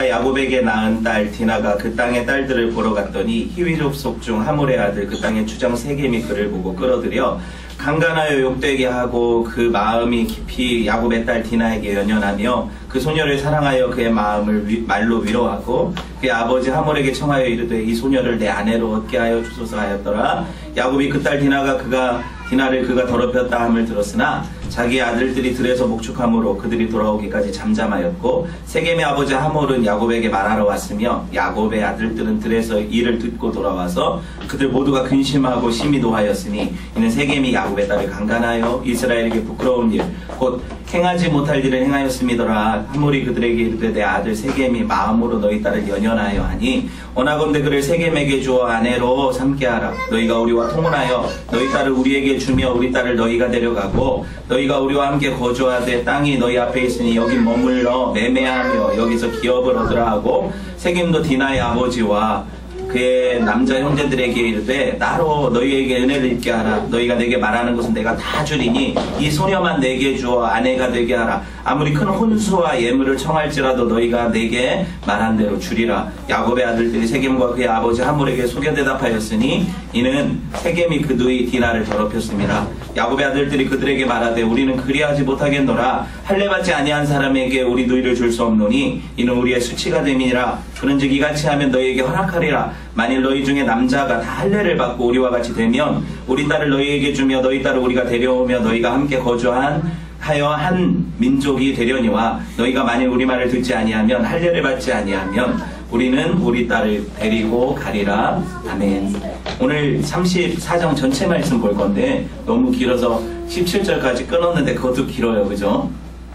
야곱에게 낳은 딸 디나가 그 땅의 딸들을 보러 갔더니 히위족 속 중 하몰의 아들 그 땅의 주장 세겜이 그를 보고 끌어들여 강간하여 욕되게 하고 그 마음이 깊이 야곱의 딸 디나에게 연연하며 그 소녀를 사랑하여 그의 마음을 말로 위로하고 그의 아버지 하몰에게 청하여 이르되 이 소녀를 내 아내로 얻게 하여 주소서 하였더라. 야곱이 그 딸 디나를 그가 더럽혔다 함을 들었으나 자기 아들들이 들에서 목축함으로 그들이 돌아오기까지 잠잠하였고 세겜의 아버지 하몰은 야곱에게 말하러 왔으며 야곱의 아들들은 들에서 이를 듣고 돌아와서 그들 모두가 근심하고 심히 노하였으니 이는 세겜이 야곱의 딸을 강간하여 이스라엘에게 부끄러운 일 곧 행하지 못할 일을 행하였음이더라. 하몰이 그들에게 이르되 내 아들 세겜이 마음으로 너희 딸을 연연하여 하니 원하건대 그를 세겜에게 주어 아내로 삼게 하라. 너희가 우리와 통혼하여 너희 딸을 우리에게 주며 우리 딸을 너희가 데려가고 너희가 우리와 함께 거주하되 땅이 너희 앞에 있으니 여기 머물러 매매하며 여기서 기업을 얻으라 하고 세겜도 디나의 아버지와 그의 남자 형제들에게 이르되 나로 너희에게 은혜를 입게 하라. 너희가 내게 말하는 것은 내가 다 주리니 이 소녀만 내게 주어 아내가 되게 하라. 아무리 큰 혼수와 예물을 청할지라도 너희가 내게 말한 대로 주리라. 야곱의 아들들이 세겜과 그의 아버지 하몰에게 속여 대답하였으니 이는 세겜이 그 누이 디나를 더럽혔습니다. 야곱의 아들들이 그들에게 말하되 우리는 그리하지 못하겠노라. 할례받지 아니한 사람에게 우리 누이를 줄 수 없노니 이는 우리의 수치가 됨이니라. 그런즉 이같이 하면 너희에게 허락하리라. 만일 너희 중에 남자가 다 할례를 받고 우리와 같이 되면 우리 딸을 너희에게 주며 너희 딸을 우리가 데려오며 너희가 함께 거주하여 한 민족이 되려니와 너희가 만일 우리 말을 듣지 아니하면 할례를 받지 아니하면 우리는 우리 딸을 데리고 가리라. 아멘. 오늘 34장 전체 말씀 볼 건데 너무 길어서 17절까지 끊었는데 그것도 길어요. 그죠?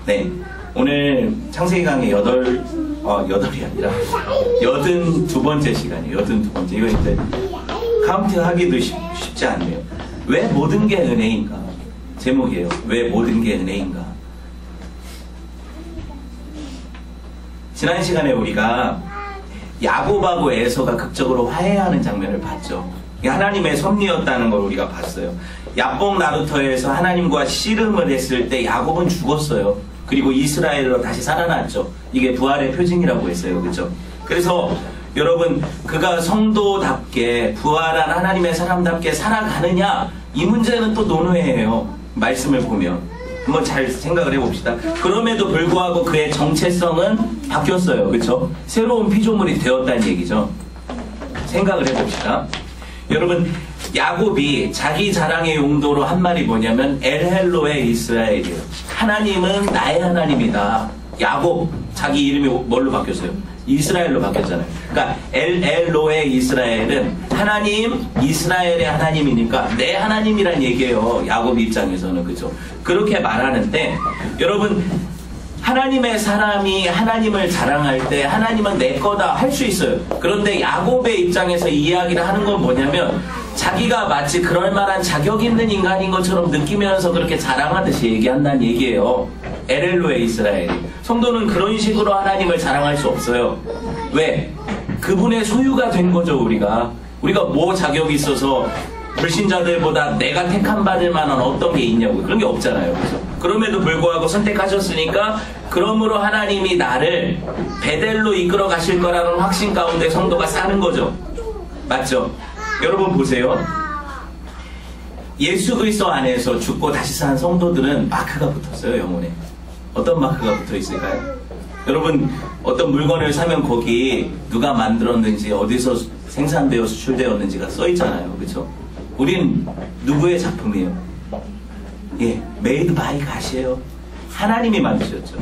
네. 오늘 창세기 강의 8이 아니라 82번째 시간이에요. 82번째. 이거 이제 카운트 하기도 쉽지 않네요. 왜 모든 게 은혜인가? 제목이에요. 왜 모든 게 은혜인가? 지난 시간에 우리가 야곱하고 에서가 극적으로 화해하는 장면을 봤죠. 하나님의 섭리였다는 걸 우리가 봤어요. 야복 나루터에서 하나님과 씨름을 했을 때 야곱은 죽었어요. 그리고 이스라엘로 다시 살아났죠. 이게 부활의 표징이라고 했어요. 그렇죠? 그래서 여러분 그가 성도답게 부활한 하나님의 사람답게 살아가느냐 이 문제는 또 논외예요. 말씀을 보면 한번 잘 생각을 해봅시다. 그럼에도 불구하고 그의 정체성은 바뀌었어요. 그렇죠? 새로운 피조물이 되었다는 얘기죠. 생각을 해봅시다. 여러분 야곱이 자기 자랑의 용도로 한 말이 뭐냐면 엘헬로의 이스라엘이에요. 하나님은 나의 하나님이다. 야곱 자기 이름이 뭘로 바뀌었어요? 이스라엘로 바뀌었잖아요. 그러니까 엘로의 이스라엘은 하나님 이스라엘의 하나님이니까 내 하나님이란 얘기예요. 야곱 입장에서는. 그죠? 그렇게 말하는데 여러분 하나님의 사람이 하나님을 자랑할 때 하나님은 내 거다 할 수 있어요. 그런데 야곱의 입장에서 이야기를 하는 건 뭐냐면 자기가 마치 그럴 만한 자격 있는 인간인 것처럼 느끼면서 그렇게 자랑하듯이 얘기한다는 얘기예요. 엘로의 이스라엘이. 성도는 그런 식으로 하나님을 자랑할 수 없어요. 왜? 그분의 소유가 된 거죠. 우리가 뭐 자격이 있어서 불신자들보다 내가 택함 받을 만한 어떤 게 있냐고. 그런 게 없잖아요. 그래서 그럼에도 불구하고 선택하셨으니까 그러므로 하나님이 나를 베델로 이끌어 가실 거라는 확신 가운데 성도가 사는 거죠. 맞죠? 여러분 보세요. 예수 그리스도 안에서 죽고 다시 산 성도들은 마크가 붙었어요. 영혼에. 어떤 마크가 붙어 있을까요? 여러분 어떤 물건을 사면 거기 누가 만들었는지 어디서 생산되어 수출되었는지가 써 있잖아요. 그렇죠? 우린 누구의 작품이에요? 예, 메이드 바이 갓이에요. 하나님이 만드셨죠.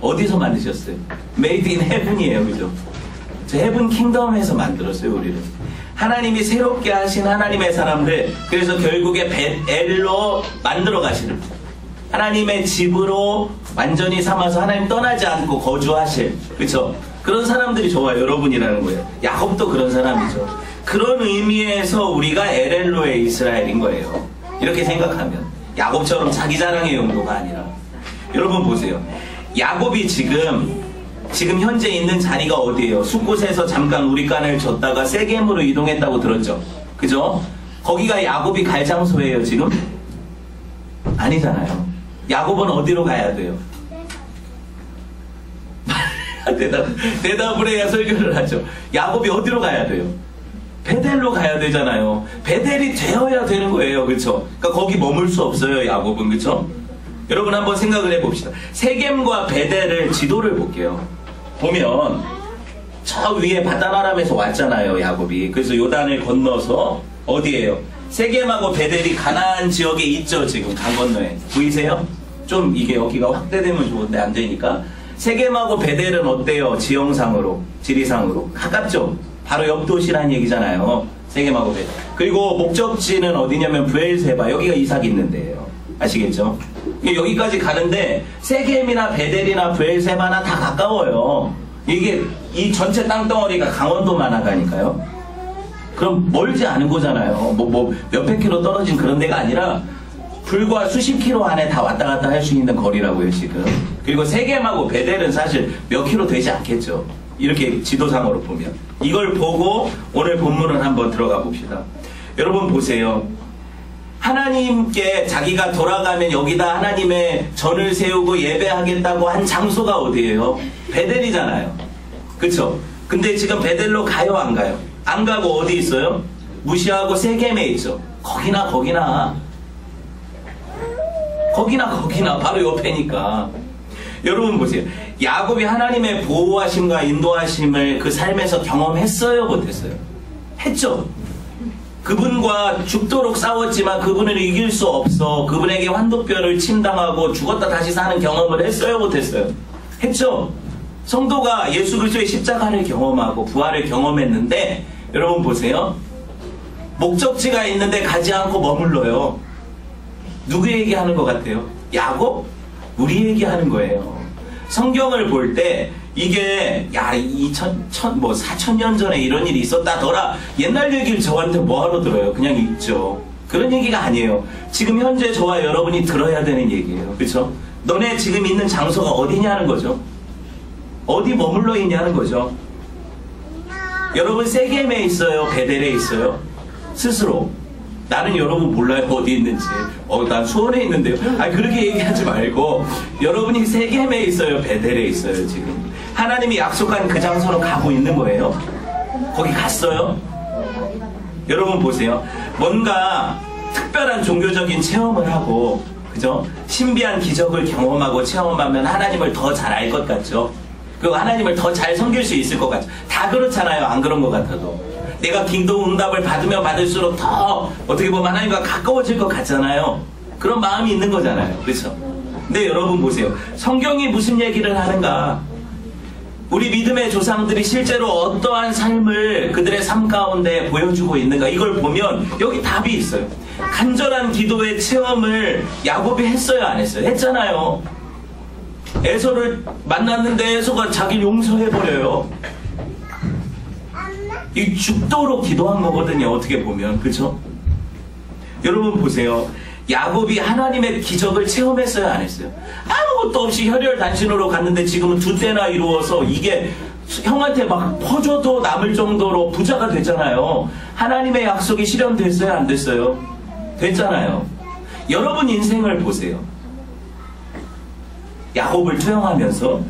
어디서 만드셨어요? 메이드 인 헤븐이에요. 그죠? 저 헤븐 킹덤에서 만들었어요. 우리를. 하나님이 새롭게 하신 하나님의 사람들. 그래서 결국에 벳엘로 만들어 가시는 하나님의 집으로 완전히 삼아서 하나님 떠나지 않고 거주하실. 그렇죠? 그런 사람들이 좋아요. 여러분이라는 거예요. 야곱도 그런 사람이죠. 그런 의미에서 우리가 엘로의 이스라엘인 거예요. 이렇게 생각하면 야곱처럼 자기 자랑의 용도가 아니라. 여러분 보세요. 야곱이 지금 현재 있는 자리가 어디예요? 숫곳에서 잠깐 우리간을 줬다가 세겜으로 이동했다고 들었죠? 그죠? 거기가 야곱이 갈 장소예요 지금? 아니잖아요. 야곱은 어디로 가야 돼요? 대답을 해야 설교를 하죠. 야곱이 어디로 가야 돼요? 베델로 가야 되잖아요. 베델이 되어야 되는 거예요. 그렇죠? 그러니까 거기 머물 수 없어요. 야곱은. 그렇죠? 여러분 한번 생각을 해봅시다. 세겜과 베델을 지도를 볼게요. 보면 저 위에 바다나람에서 왔잖아요. 야곱이. 그래서 요단을 건너서 어디예요? 세겜하고 베델이 가나안 지역에 있죠. 지금 강 건너에. 보이세요? 좀 이게 여기가 확대되면 좋은데 안 되니까. 세겜하고 베델은 어때요? 지형상으로, 지리상으로 가깝죠? 바로 옆 도시라는 얘기잖아요. 세겜하고 베델. 그리고 목적지는 어디냐면 브엘세바. 여기가 이삭이 있는 데예요. 아시겠죠? 여기까지 가는데 세겜이나 베델이나 브엘세바나 다 가까워요. 이게 이 전체 땅덩어리가 강원도만 나가니까요. 그럼 멀지 않은 거잖아요. 몇백 킬로 떨어진 그런 데가 아니라 불과 수십 킬로 안에 다 왔다 갔다 할 수 있는 거리라고요, 지금. 그리고 세겜하고 베델은 사실 몇 킬로 되지 않겠죠. 이렇게 지도상으로 보면. 이걸 보고 오늘 본문을 한번 들어가 봅시다. 여러분 보세요. 하나님께 자기가 돌아가면 여기다 하나님의 전을 세우고 예배하겠다고 한 장소가 어디예요? 베델이잖아요. 그쵸? 근데 지금 베델로 가요, 안 가요? 안 가고 어디 있어요? 무시하고 세겜에 있죠. 거기나 바로 옆에니까. 여러분 보세요. 야곱이 하나님의 보호하심과 인도하심을 그 삶에서 경험했어요, 못했어요? 했죠. 그분과 죽도록 싸웠지만 그분을 이길 수 없어. 그분에게 환도뼈를 침당하고 죽었다 다시 사는 경험을 했어요, 못했어요? 했죠. 성도가 예수 그리스도의 십자가를 경험하고 부활을 경험했는데 여러분 보세요. 목적지가 있는데 가지 않고 머물러요. 누구 얘기하는 것 같아요? 야곱? 우리 얘기하는 거예요. 성경을 볼 때 이게 4,000년 전에 이런 일이 있었다더라. 옛날 얘기를 저한테 뭐하러 들어요? 그냥 읽죠. 그런 얘기가 아니에요. 지금 현재 저와 여러분이 들어야 되는 얘기예요. 그렇죠? 너네 지금 있는 장소가 어디냐는 거죠. 어디 머물러 있냐는 거죠. 여러분 세겜에 있어요? 베델에 있어요? 스스로. 나는 여러분 몰라요 어디 있는지. 난 수원에 있는데요. 그렇게 얘기하지 말고 여러분이 세겜에 있어요? 베델에 있어요? 지금 하나님이 약속한 그 장소로 가고 있는 거예요. 거기 갔어요? 여러분 보세요. 뭔가 특별한 종교적인 체험을 하고 그죠? 신비한 기적을 경험하고 체험하면 하나님을 더 잘 알 것 같죠? 그리고 하나님을 더 잘 섬길 수 있을 것 같죠? 다 그렇잖아요. 안 그런 것 같아도. 내가 기도 응답을 받으면 받을수록 더 어떻게 보면 하나님과 가까워질 것 같잖아요. 그런 마음이 있는 거잖아요. 그렇죠? 근데 여러분 보세요. 성경이 무슨 얘기를 하는가? 우리 믿음의 조상들이 실제로 어떠한 삶을 그들의 삶 가운데 보여주고 있는가? 이걸 보면 여기 답이 있어요. 간절한 기도의 체험을 야곱이 했어요, 안 했어요? 했잖아요. 에서를 만났는데 에서가 자기를 용서해버려요. 이 죽도록 기도한 거거든요. 어떻게 보면. 그렇죠? 여러분 보세요. 야곱이 하나님의 기적을 체험했어요, 안 했어요? 아무것도 없이 혈혈단신으로 갔는데 지금은 2대나 이루어서 이게 형한테 막 퍼줘도 남을 정도로 부자가 됐잖아요. 하나님의 약속이 실현됐어요, 안 됐어요? 됐잖아요. 여러분 인생을 보세요. 야곱을 투영하면서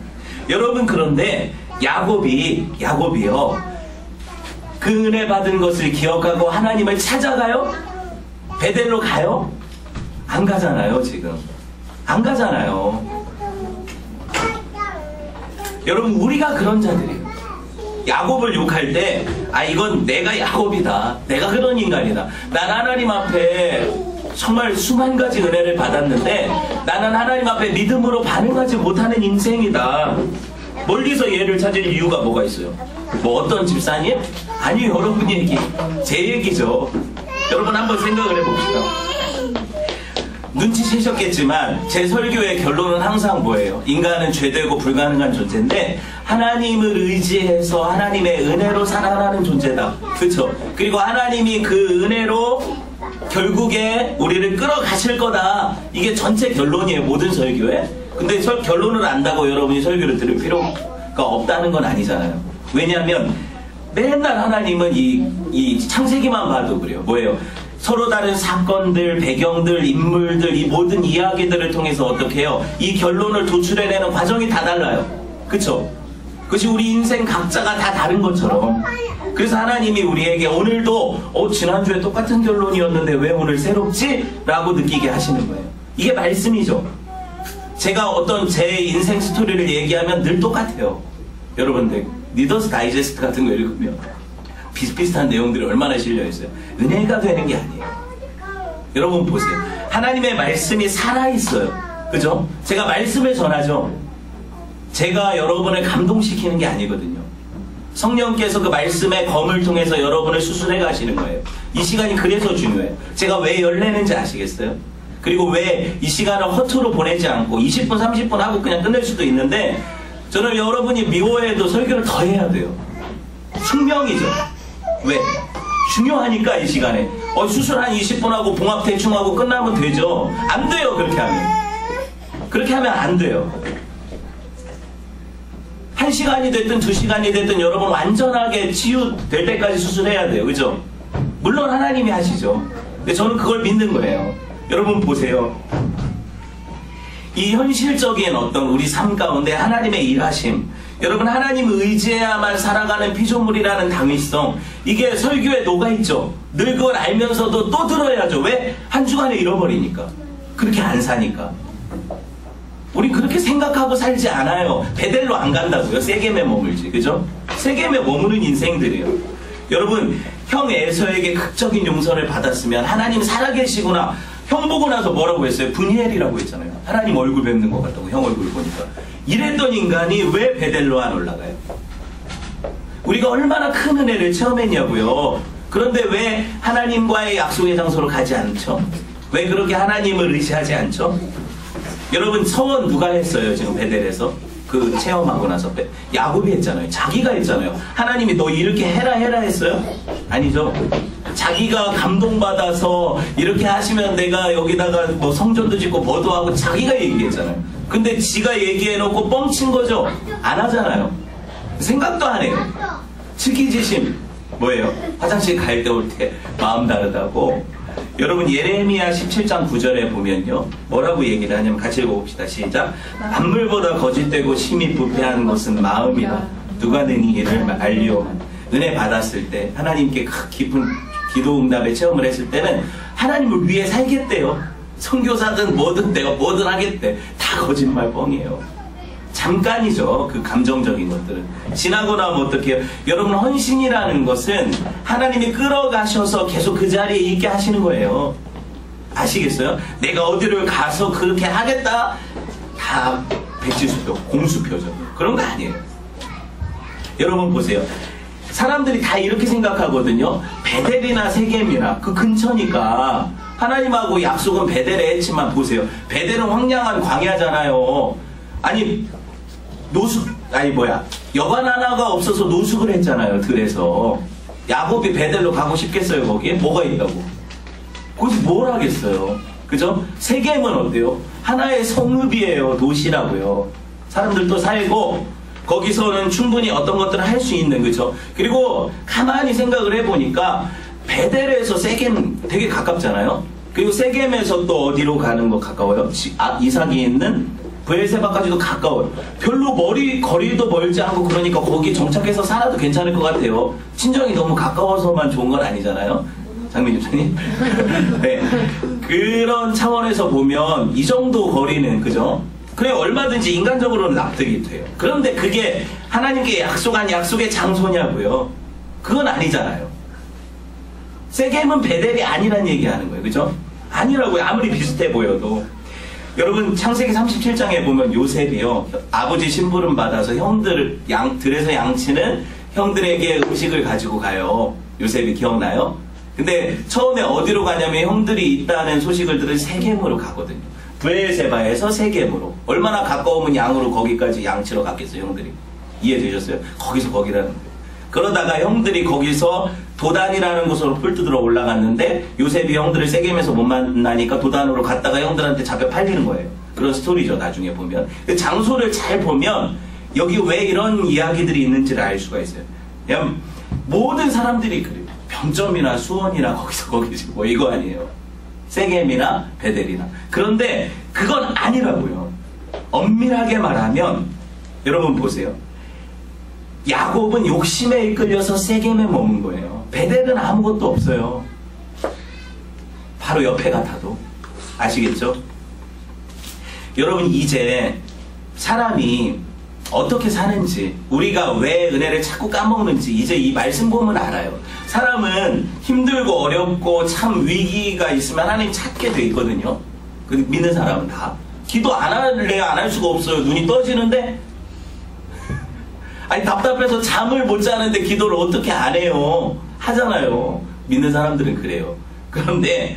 여러분 그런데 야곱이요. 그 은혜 받은 것을 기억하고 하나님을 찾아가요? 베델로 가요? 안 가잖아요, 지금. 안 가잖아요. 여러분, 우리가 그런 자들이에요. 야곱을 욕할 때, 이건 내가 야곱이다. 내가 그런 인간이다. 난 하나님 앞에 정말 수만 가지 은혜를 받았는데, 나는 하나님 앞에 믿음으로 반응하지 못하는 인생이다. 멀리서 얘를 찾을 이유가 뭐가 있어요? 뭐 어떤 집사님? 아니, 여러분 얘기. 제 얘기죠. 여러분 한번 생각을 해봅시다. 눈치채셨겠지만 제 설교의 결론은 항상 뭐예요? 인간은 죄되고 불가능한 존재인데 하나님을 의지해서 하나님의 은혜로 살아가는 존재다. 그렇죠? 그리고 하나님이 그 은혜로 결국에 우리를 끌어가실 거다. 이게 전체 결론이에요. 모든 설교에. 근데 결론을 안다고 여러분이 설교를 들을 필요가 없다는 건 아니잖아요. 왜냐하면 맨날 하나님은 이 창세기만 봐도 그래요. 뭐예요? 서로 다른 사건들, 배경들, 인물들, 이 모든 이야기들을 통해서 어떻게 해요? 이 결론을 도출해내는 과정이 다 달라요. 그쵸? 그것이 우리 인생 각자가 다 다른 것처럼. 그래서 하나님이 우리에게 오늘도 지난주에 똑같은 결론이었는데 왜 오늘 새롭지? 라고 느끼게 하시는 거예요. 이게 말씀이죠. 제가 어떤 제 인생 스토리를 얘기하면 늘 똑같아요. 여러분들 리더스 다이제스트 같은 거 읽으면 비슷비슷한 내용들이 얼마나 실려있어요. 은혜가 되는 게 아니에요. 여러분 보세요. 하나님의 말씀이 살아있어요. 그죠? 제가 말씀을 전하죠. 제가 여러분을 감동시키는 게 아니거든요. 성령께서 그 말씀의 검을 통해서 여러분을 수술해 가시는 거예요. 이 시간이 그래서 중요해요. 제가 왜 열내는지 아시겠어요? 그리고 왜 이 시간을 허투루 보내지 않고 20분 30분 하고 그냥 끝낼 수도 있는데 저는 여러분이 미워해도 설교를 더 해야 돼요. 숙명이죠. 왜? 중요하니까 이 시간에 수술 한 20분 하고 봉합 대충 하고 끝나면 되죠. 안 돼요. 그렇게 하면 안 돼요. 1시간이 됐든 2시간이 됐든 여러분 완전하게 치유될 때까지 수술해야 돼요. 그죠? 물론 하나님이 하시죠. 근데 저는 그걸 믿는 거예요. 여러분 보세요. 이 현실적인 어떤 우리 삶 가운데 하나님의 일하심, 여러분 하나님을 의지해야만 살아가는 피조물이라는 당위성, 이게 설교에 녹아있죠. 늘 그걸 알면서도 또 들어야죠. 왜? 한 주간에 잃어버리니까. 그렇게 안 사니까. 우리 그렇게 생각하고 살지 않아요. 베델로 안 간다고요. 세겜에 머물지. 그죠? 세겜에 머무는 인생들이에요. 여러분, 형 에서에게 극적인 용서를 받았으면 하나님 살아계시구나. 형 보고 나서 뭐라고 했어요? 분이엘이라고 했잖아요. 하나님 얼굴 뵙는 것 같다고. 형 얼굴 보니까. 이랬던 인간이 왜 베델로 안 올라가요? 우리가 얼마나 큰 은혜를 체험했냐고요. 그런데 왜 하나님과의 약속의 장소로 가지 않죠? 왜 그렇게 하나님을 의지하지 않죠? 여러분 서원 누가 했어요? 지금 베델에서 그 체험하고 나서 야곱이 했잖아요. 자기가 했잖아요. 하나님이 너 이렇게 해라 했어요? 아니죠. 자기가 감동받아서 이렇게 하시면 내가 여기다가 뭐 성전도 짓고 뭐도 하고 자기가 얘기했잖아요. 근데 지가 얘기해놓고 뻥친 거죠. 안 하잖아요. 생각도 안 해요. 측이지심 뭐예요? 화장실 갈 때 올 때 마음 다르다고. 여러분 예레미야 17장 9절에 보면요 뭐라고 얘기를 하냐면 같이 읽어봅시다. 시작. 만물보다 거짓되고 심히 부패한 것은 마음이다. 누가 능히 이를 알리오만. 은혜 받았을 때 하나님께 깊은 기도응답의 체험을 했을 때는 하나님을 위해 살겠대요. 선교사든 뭐든 내가 뭐든 하겠대. 다 거짓말 뻥이에요. 잠깐이죠. 그 감정적인 것들은. 지나고 나면 어떡해요? 여러분 헌신이라는 것은 하나님이 끌어가셔서 계속 그 자리에 있게 하시는 거예요. 아시겠어요? 내가 어디를 가서 그렇게 하겠다. 다 백지수표, 공수표죠. 그런 거 아니에요. 여러분 보세요. 사람들이 다 이렇게 생각하거든요. 베델이나 세겜이나 그 근처니까 하나님하고 약속은 베델에 했지만 보세요. 베델은 황량한 광야잖아요. 아니 여관 하나가 없어서 노숙을 했잖아요. 들에서. 야곱이 베델로 가고 싶겠어요? 거기에 뭐가 있다고. 거기서 뭘 하겠어요. 그죠? 세겜은 어때요? 하나의 성읍이에요. 도시라고요. 사람들도 살고 거기서는 충분히 어떤 것들을 할 수 있는. 그죠? 그리고 가만히 생각을 해보니까 베델에서 세겜 되게 가깝잖아요. 그리고 세겜에서 또 어디로 가는 거 가까워요? 이삭이 있는 브엘세바까지도 가까워요. 별로 거리도 멀지 않고 그러니까 거기 정착해서 살아도 괜찮을 것 같아요. 친정이 너무 가까워서만 좋은 건 아니잖아요. 장민 집사님. 네. 그런 차원에서 보면 이 정도 거리는 그죠? 그래 얼마든지 인간적으로는 납득이 돼요. 그런데 그게 하나님께 약속한 약속의 장소냐고요? 그건 아니잖아요. 세겜은 베델이 아니란 얘기하는 거예요. 그죠? 아니라고요. 아무리 비슷해 보여도. 여러분 창세기 37장에 보면 요셉이요 아버지 심부름 받아서 들에서 양치는 형들에게 음식을 가지고 가요. 요셉이 기억나요? 근데 처음에 어디로 가냐면 형들이 있다는 소식을 들은 세겜으로 가거든요. 브엘세바에서 세겜으로. 얼마나 가까우면 양으로 거기까지 양치러 갔겠어요. 형들이. 이해되셨어요? 거기서 거기라는 거예요. 그러다가 형들이 거기서 도단이라는 곳으로 풀 뜯으러 올라갔는데 요셉이 형들을 세겜에서 못 만나니까 도단으로 갔다가 형들한테 잡혀 팔리는 거예요. 그런 스토리죠. 나중에 보면. 그 장소를 잘 보면 여기 왜 이런 이야기들이 있는지를 알 수가 있어요. 그냥 모든 사람들이 그래요. 병점이나 수원이나 거기지 뭐 이거 아니에요. 세겜이나 베델이나. 그런데 그건 아니라고요. 엄밀하게 말하면 여러분 보세요. 야곱은 욕심에 이끌려서 세겜에 머문 거예요. 베델은 아무것도 없어요. 바로 옆에 같아도. 아시겠죠? 여러분, 이제 사람이 어떻게 사는지, 우리가 왜 은혜를 자꾸 까먹는지 이제 이 말씀 보면 알아요. 사람은 힘들고 어렵고 참 위기가 있으면 하나님 찾게 돼 있거든요. 믿는 사람은 다. 기도 안 할래 안 할 수가 없어요. 눈이 떠지는데 아니 답답해서 잠을 못 자는데 기도를 어떻게 안 해요? 하잖아요. 믿는 사람들은 그래요. 그런데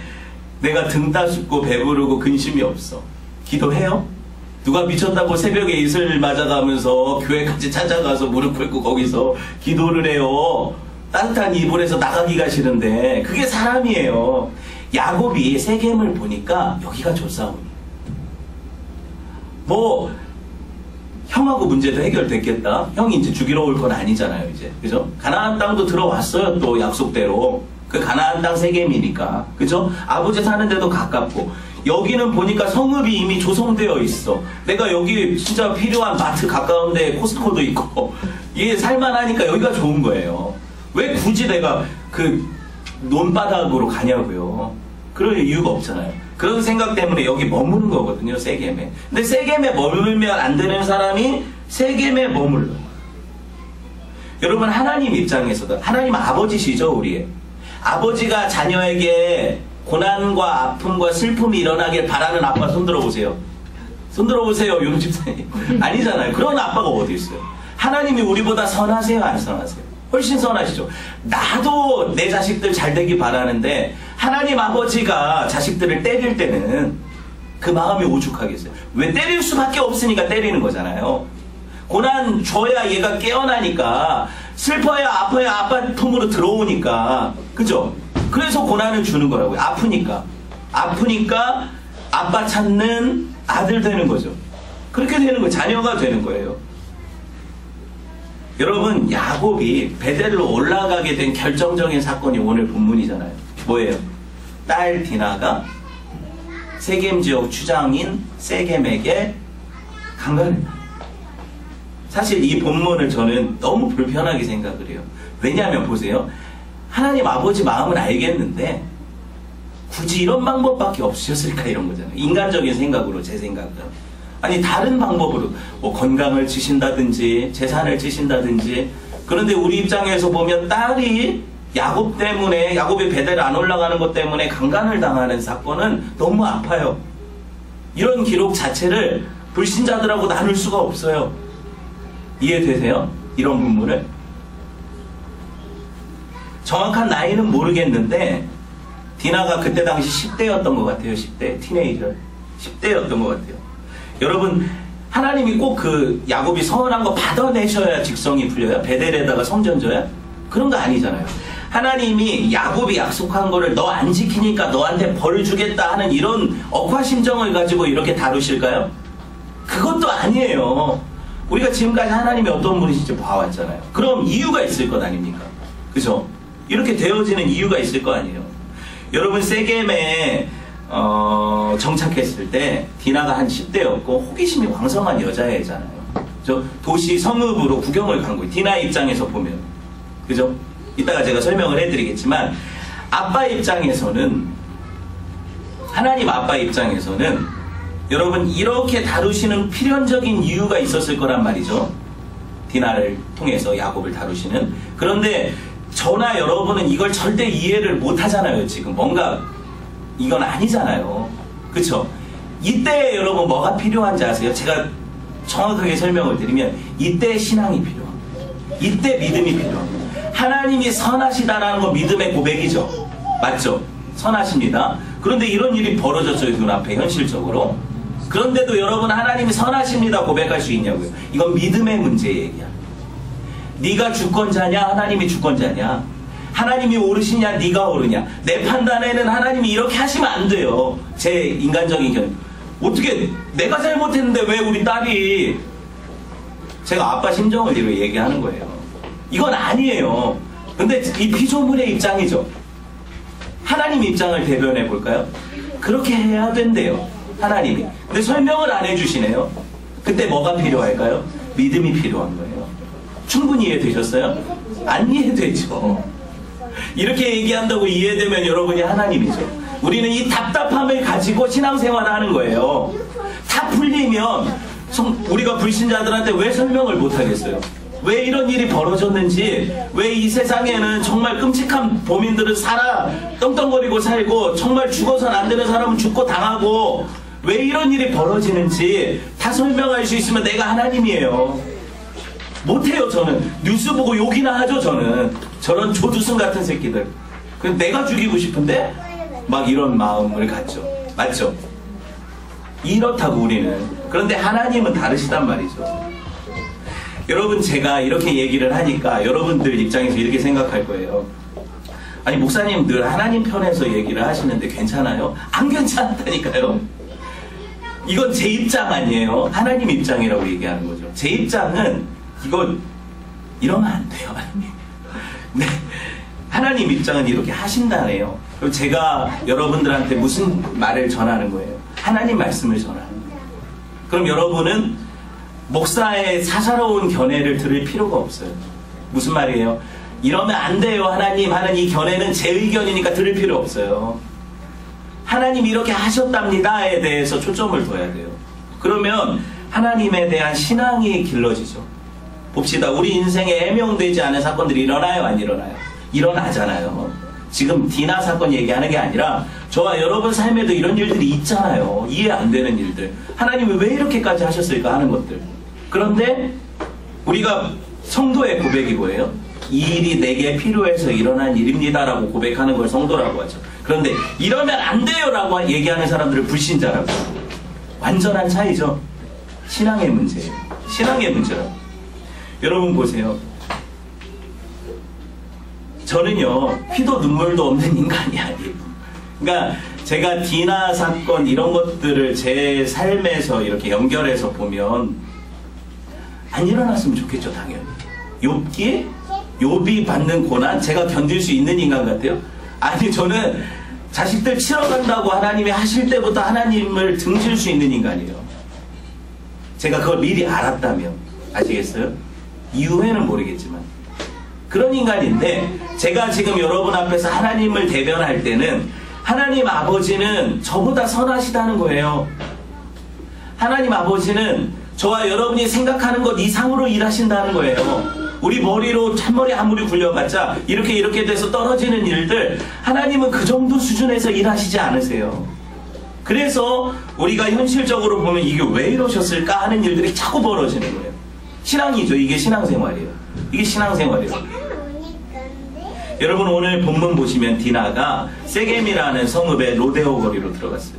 내가 등 따숩고 배부르고 근심이 없어. 기도해요? 누가 미쳤다고 새벽에 이슬 맞아가면서 교회까지 찾아가서 무릎 꿇고 거기서 기도를 해요. 따뜻한 이불에서 나가기가 싫은데 그게 사람이에요. 야곱이 세겜을 보니까 여기가 좋사오니. 뭐 형하고 문제도 해결됐겠다. 형이 이제 죽이러 올 건 아니잖아요, 이제. 그죠? 가나안 땅도 들어왔어요, 또 약속대로. 그 가나안 땅 세겜이니까. 그죠? 아버지 사는 데도 가깝고. 여기는 보니까 성읍이 이미 조성되어 있어. 내가 여기 진짜 필요한 마트 가까운 데 코스트코도 있고. 이게 살만하니까 여기가 좋은 거예요. 왜 굳이 내가 그 논바닥으로 가냐고요. 그럴 이유가 없잖아요. 그런 생각 때문에 여기 머무는 거거든요, 세겜에. 근데 세겜에 머물면 안 되는 사람이 세겜에 머물러요. 여러분, 하나님 입장에서도, 하나님 아버지시죠, 우리의. 아버지가 자녀에게 고난과 아픔과 슬픔이 일어나길 바라는 아빠 손 들어보세요. 손 들어보세요, 윤 집사님. 아니잖아요. 그런 아빠가 어디 있어요. 하나님이 우리보다 선하세요, 안 선하세요? 훨씬 선하시죠. 나도 내 자식들 잘 되길 바라는데 하나님 아버지가 자식들을 때릴 때는 그 마음이 오죽하겠어요. 왜? 때릴 수밖에 없으니까 때리는 거잖아요. 고난 줘야 얘가 깨어나니까, 슬퍼야 아파야 아빠 품으로 들어오니까. 그죠? 그래서 고난을 주는 거라고요. 아프니까 아빠 찾는 아들 되는 거죠. 그렇게 되는 거예요. 자녀가 되는 거예요. 여러분, 야곱이 베델로 올라가게 된 결정적인 사건이 오늘 본문이잖아요. 뭐예요? 딸 디나가 세겜 지역 주장인 세겜에게 강간했다. 사실 이 본문을 저는 너무 불편하게 생각을 해요. 왜냐하면 보세요. 하나님 아버지 마음은 알겠는데 굳이 이런 방법밖에 없으셨을까, 이런 거잖아요. 인간적인 생각으로, 제 생각은. 아니, 다른 방법으로 뭐 건강을 지신다든지 재산을 지신다든지. 그런데 우리 입장에서 보면 딸이 야곱 때문에, 야곱이 베델 안 올라가는 것 때문에 강간을 당하는 사건은 너무 아파요. 이런 기록 자체를 불신자들하고 나눌 수가 없어요. 이해되세요? 이런 부분을. 정확한 나이는 모르겠는데 디나가 그때 당시 10대였던 것 같아요. 10대, 티네이저 10대였던 것 같아요. 여러분, 하나님이 꼭 그 야곱이 서운한 거 받아내셔야 직성이 풀려요? 베델에다가 성전 져야? 그런 거 아니잖아요. 하나님이 야곱이 약속한 거를 너 안 지키니까 너한테 벌 주겠다 하는 이런 억하심정을 가지고 이렇게 다루실까요? 그것도 아니에요. 우리가 지금까지 하나님이 어떤 분이신지 봐왔잖아요. 그럼 이유가 있을 것 아닙니까? 그죠? 이렇게 되어지는 이유가 있을 거 아니에요. 여러분, 세겜에 정착했을 때 디나가 한 10대였고 호기심이 왕성한 여자애잖아요. 저 도시 성읍으로 구경을 간 거예요. 디나 입장에서 보면. 그죠? 이따가 제가 설명을 해드리겠지만, 아빠 입장에서는, 하나님 아빠 입장에서는 여러분 이렇게 다루시는 필연적인 이유가 있었을 거란 말이죠. 디나를 통해서 야곱을 다루시는. 그런데 저나 여러분은 이걸 절대 이해를 못 하잖아요. 지금 뭔가 이건 아니잖아요. 그쵸? 이때 여러분 뭐가 필요한지 아세요? 제가 정확하게 설명을 드리면 이때 신앙이 필요합니다. 이때 믿음이 필요합니다. 하나님이 선하시다라는 거 믿음의 고백이죠. 맞죠? 선하십니다. 그런데 이런 일이 벌어졌어요. 눈앞에 현실적으로. 그런데도 여러분 하나님이 선하십니다 고백할 수 있냐고요? 이건 믿음의 문제 얘기야. 네가 주권자냐 하나님이 주권자냐, 하나님이 오르시냐 네가 오르냐. 내 판단에는 하나님이 이렇게 하시면 안 돼요. 제 인간적인 견해. 어떻게 내가 잘못했는데 왜 우리 딸이, 제가 아빠 심정을 이렇게 얘기하는 거예요. 이건 아니에요. 근데 이 피조물의 입장이죠. 하나님 입장을 대변해 볼까요? 그렇게 해야 된대요, 하나님이. 근데 설명을 안 해주시네요. 그때 뭐가 필요할까요? 믿음이 필요한 거예요. 충분히 이해되셨어요? 안 이해되죠. 이렇게 얘기한다고 이해되면 여러분이 하나님이죠. 우리는 이 답답함을 가지고 신앙생활을 하는 거예요. 다 풀리면 우리가 불신자들한테 왜 설명을 못하겠어요? 왜 이런 일이 벌어졌는지, 왜 이 세상에는 정말 끔찍한 범인들은 살아 떵떵거리고 살고, 정말 죽어서는 안 되는 사람은 죽고 당하고, 왜 이런 일이 벌어지는지 다 설명할 수 있으면 내가 하나님이에요. 못해요. 저는 뉴스 보고 욕이나 하죠. 저런 조두순 같은 새끼들. 그럼 내가 죽이고 싶은데 막 이런 마음을 갖죠. 맞죠? 이렇다고 우리는. 그런데 하나님은 다르시단 말이죠. 여러분, 제가 이렇게 얘기를 하니까 여러분들 입장에서 이렇게 생각할 거예요. 아니, 목사님 늘 하나님 편에서 얘기를 하시는데 괜찮아요? 안 괜찮다니까요. 이건 제 입장 아니에요. 하나님 입장이라고 얘기하는 거죠. 제 입장은 이러면 안 돼요, 하나님. 네. 하나님 입장은 이렇게 하신다네요. 그럼 제가 여러분들한테 무슨 말을 전하는 거예요? 하나님 말씀을 전하는 거예요. 그럼 여러분은 목사의 사사로운 견해를 들을 필요가 없어요. 무슨 말이에요? 이러면 안 돼요, 하나님 하는 이 견해는 제 의견이니까 들을 필요 없어요. 하나님이 이렇게 하셨답니다에 대해서 초점을 둬야 돼요. 그러면 하나님에 대한 신앙이 길러지죠. 봅시다. 우리 인생에 해명되지 않은 사건들이 일어나요, 안 일어나요? 일어나잖아요. 지금 디나 사건 얘기하는 게 아니라 저와 여러분 삶에도 이런 일들이 있잖아요. 이해 안 되는 일들. 하나님이 왜 이렇게까지 하셨을까 하는 것들. 그런데 우리가 성도의 고백이 뭐예요? 이 일이 내게 필요해서 일어난 일입니다라고 고백하는 걸 성도라고 하죠. 그런데 이러면 안 돼요라고 얘기하는 사람들을 불신자라고 해요. 완전한 차이죠. 신앙의 문제예요. 신앙의 문제라고. 여러분 보세요. 저는요, 피도 눈물도 없는 인간이 아니에요. 그러니까 제가 디나 사건 이런 것들을 제 삶에서 이렇게 연결해서 보면 안 일어났으면 좋겠죠, 당연히. 욥이 받는 고난 제가 견딜 수 있는 인간 같아요? 아니, 저는 자식들 치러간다고 하나님이 하실 때부터 하나님을 등질 수 있는 인간이에요. 제가 그걸 미리 알았다면. 아시겠어요? 이후에는 모르겠지만. 그런 인간인데 제가 지금 여러분 앞에서 하나님을 대변할 때는 하나님 아버지는 저보다 선하시다는 거예요. 하나님 아버지는 저와 여러분이 생각하는 것 이상으로 일하신다는 거예요. 우리 머리로 찬머리 아무리 굴려봤자 이렇게 돼서 떨어지는 일들 하나님은 그 정도 수준에서 일하시지 않으세요. 그래서 우리가 현실적으로 보면 이게 왜 이러셨을까 하는 일들이 자꾸 벌어지는 거예요. 신앙이죠. 이게 신앙생활이에요. 이게 신앙생활이에요. 여러분 오늘 본문 보시면 디나가 세겜이라는 성읍의 로데오 거리로 들어갔어요.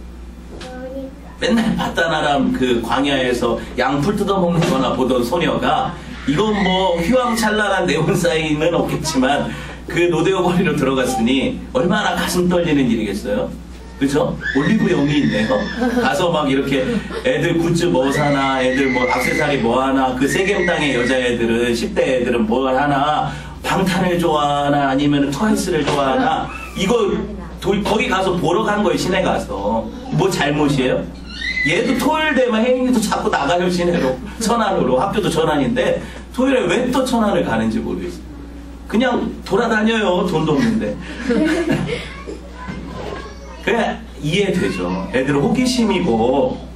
맨날 바다나람 그 광야에서 양풀 뜯어먹는 거나 보던 소녀가 이건 뭐 휘황찬란한 네온 사인은 없겠지만 그 로데오 거리로 들어갔으니 얼마나 가슴 떨리는 일이겠어요? 그죠? 올리브영이 있네요. 가서 막 이렇게 애들 굿즈 뭐 사나, 애들 뭐 액세서리 뭐 하나, 그 세겜 땅의 여자애들은 10대 애들은 뭘 하나, 방탄을 좋아하나 아니면 트와이스를 좋아하나, 이거 거기 가서 보러 간 거예요. 시내 가서. 뭐 잘못이에요? 얘도 토요일 되면 혜인이도 자꾸 나가요. 시내로 천안으로. 학교도 천안인데 토요일에 왜 또 천안을 가는지 모르겠어요. 그냥 돌아다녀요. 돈도 없는데. 그래 이해되죠. 애들은 호기심이고.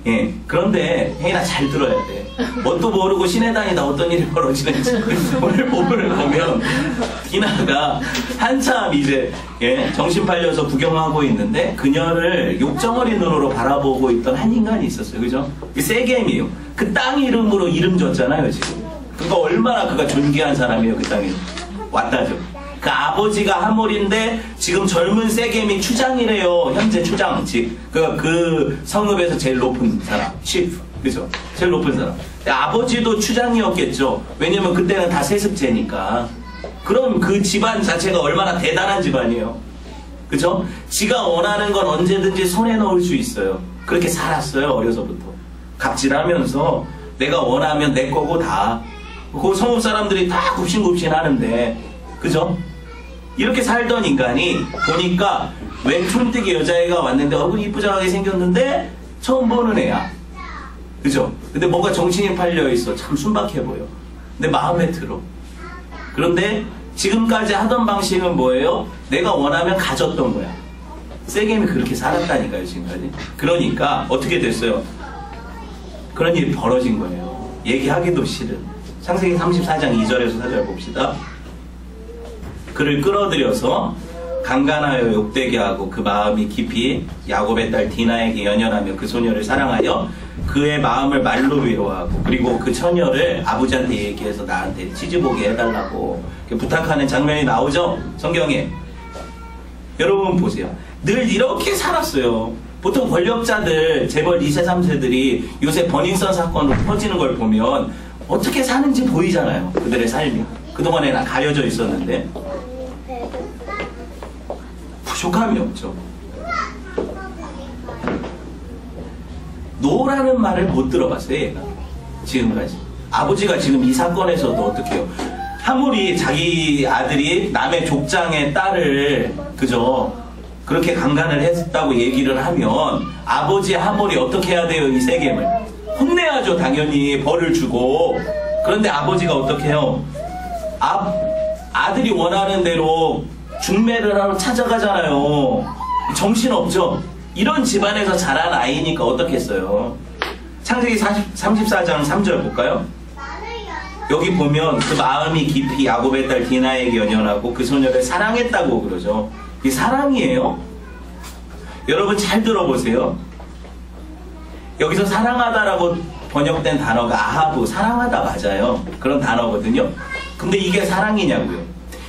예. 그런데 혜인아 잘 들어야 돼. 뭣도 모르고 시내 다니다 어떤 일이 벌어지는지 오늘 본문을 보면 디나가 한참 이제 정신 팔려서 구경하고 있는데 그녀를 욕정어린 눈으로 바라보고 있던 한 인간이 있었어요. 그죠? 세겜이에요. 그 땅 이름으로 이름 줬잖아요. 지금 그거 얼마나 그가 존귀한 사람이에요. 그 땅에 왔다죠. 그 아버지가 하몰인데 지금 젊은 세겜이 추장이래요. 현재 추장. 그 성읍에서 제일 높은 사람. 치프. 그죠? 제일 높은 사람. 아버지도 추장이었겠죠. 왜냐면 그때는 다 세습제니까. 그럼 그 집안 자체가 얼마나 대단한 집안이에요. 그죠? 지가 원하는 건 언제든지 손에 넣을 수 있어요. 그렇게 살았어요. 어려서부터. 갑질하면서 내가 원하면 내 거고 다. 그 성읍 사람들이 다 굽신굽신 하는데. 그죠? 이렇게 살던 인간이 보니까 왼촌뜨기 여자애가 왔는데 얼굴 이쁘장하게 생겼는데 처음 보는 애야. 그죠? 근데 뭔가 정신이 팔려있어. 참 순박해 보여. 근데 마음에 들어. 그런데 지금까지 하던 방식은 뭐예요? 내가 원하면 가졌던 거야. 세겜이 그렇게 살았다니까요, 지금까지. 그러니까 어떻게 됐어요? 그런 일이 벌어진 거예요. 얘기하기도 싫은. 창세기 34장 2절에서 4절 봅시다. 그를 끌어들여서 강간하여 욕되게 하고 그 마음이 깊이 야곱의 딸 디나에게 연연하며 그 소녀를 사랑하여 그의 마음을 말로 위로하고 그리고 그 처녀를 아버지한테 얘기해서 나한테 치즈보게 해달라고 부탁하는 장면이 나오죠? 성경에. 여러분 보세요. 늘 이렇게 살았어요. 보통 권력자들, 재벌 2세, 3세들이 요새 버닝썬 사건으로 터지는 걸 보면 어떻게 사는지 보이잖아요. 그들의 삶이. 그동안에는 가려져 있었는데 부족함이 없죠. 노라는 말을 못 들어봤어요, 얘가. 지금까지. 아버지가 지금 이 사건에서도 어떻게 해요? 하물이 자기 아들이 남의 족장의 딸을, 그죠? 그렇게 강간을 했다고 얘기를 하면 아버지 하물이 어떻게 해야 돼요, 이 세겜을? 혼내야죠, 당연히. 벌을 주고. 그런데 아버지가 어떻게 해요? 아들이 원하는 대로 중매를 하러 찾아가잖아요. 정신없죠? 이런 집안에서 자란 아이니까 어떻겠어요? 창세기 34장 3절 볼까요? 여기 보면 그 마음이 깊이 야곱의 딸 디나에게 연연하고 그 소녀를 사랑했다고 그러죠. 이게 사랑이에요? 여러분 잘 들어보세요. 여기서 사랑하다라고 번역된 단어가 아하부, 사랑하다 맞아요. 그런 단어거든요. 근데 이게 사랑이냐고요.